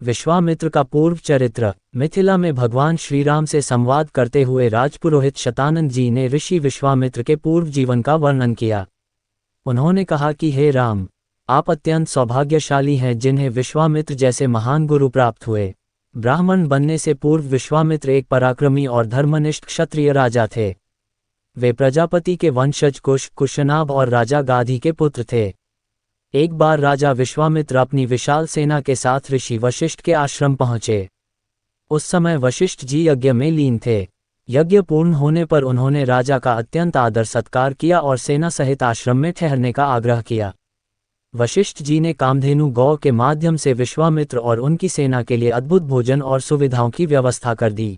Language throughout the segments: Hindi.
विश्वामित्र का पूर्व चरित्र। मिथिला में भगवान श्रीराम से संवाद करते हुए राजपुरोहित शतानंद जी ने ऋषि विश्वामित्र के पूर्व जीवन का वर्णन किया। उन्होंने कहा कि हे राम, आप अत्यंत सौभाग्यशाली हैं जिन्हें विश्वामित्र जैसे महान गुरु प्राप्त हुए। ब्राह्मण बनने से पूर्व विश्वामित्र एक पराक्रमी और धर्मनिष्ठ क्षत्रिय राजा थे। वे प्रजापति के वंशज कुश, कुशनाभ और राजा गाधी के पुत्र थे। एक बार राजा विश्वामित्र अपनी विशाल सेना के साथ ऋषि वशिष्ठ के आश्रम पहुंचे। उस समय वशिष्ठ जी यज्ञ में लीन थे। यज्ञ पूर्ण होने पर उन्होंने राजा का अत्यंत आदर सत्कार किया और सेना सहित आश्रम में ठहरने का आग्रह किया। वशिष्ठ जी ने कामधेनु गौ के माध्यम से विश्वामित्र और उनकी सेना के लिए अद्भुत भोजन और सुविधाओं की व्यवस्था कर दी।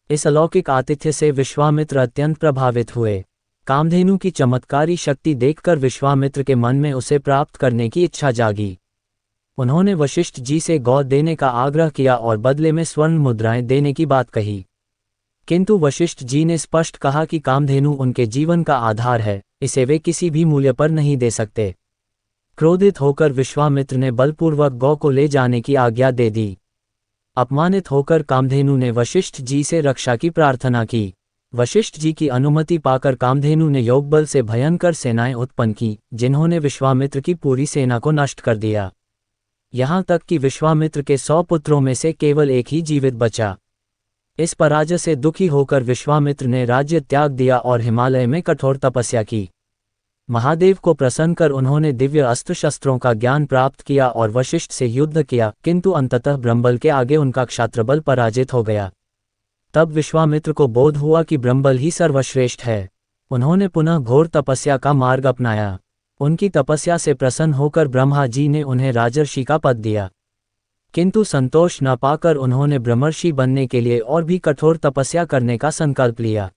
इस अलौकिक आतिथ्य से विश्वामित्र अत्यंत प्रभावित हुए। कामधेनु की चमत्कारी शक्ति देखकर विश्वामित्र के मन में उसे प्राप्त करने की इच्छा जागी। उन्होंने वशिष्ठ जी से गौ देने का आग्रह किया और बदले में स्वर्ण मुद्राएं देने की बात कही। किंतु वशिष्ठ जी ने स्पष्ट कहा कि कामधेनु उनके जीवन का आधार है, इसे वे किसी भी मूल्य पर नहीं दे सकते। क्रोधित होकर विश्वामित्र ने बलपूर्वक गौ को ले जाने की आज्ञा दे दी। अपमानित होकर कामधेनु ने वशिष्ठ जी से रक्षा की प्रार्थना की। वशिष्ठ जी की अनुमति पाकर कामधेनु ने योगबल से भयंकर सेनाएं उत्पन्न की, जिन्होंने विश्वामित्र की पूरी सेना को नष्ट कर दिया। यहाँ तक कि विश्वामित्र के 100 पुत्रों में से केवल एक ही जीवित बचा। इस पराजय से दुखी होकर विश्वामित्र ने राज्य त्याग दिया और हिमालय में कठोर तपस्या की। महादेव को प्रसन्न कर उन्होंने दिव्य अस्त्र शस्त्रों का ज्ञान प्राप्त किया और वशिष्ठ से युद्ध किया, किंतु अंततः ब्रह्मबल के आगे उनका क्षात्रबल पराजित हो गया। तब विश्वामित्र को बोध हुआ कि ब्रह्मबल ही सर्वश्रेष्ठ है। उन्होंने पुनः घोर तपस्या का मार्ग अपनाया। उनकी तपस्या से प्रसन्न होकर ब्रह्मा जी ने उन्हें राजर्षि का पद दिया, किंतु संतोष न पाकर उन्होंने ब्रह्मर्षि बनने के लिए और भी कठोर तपस्या करने का संकल्प लिया।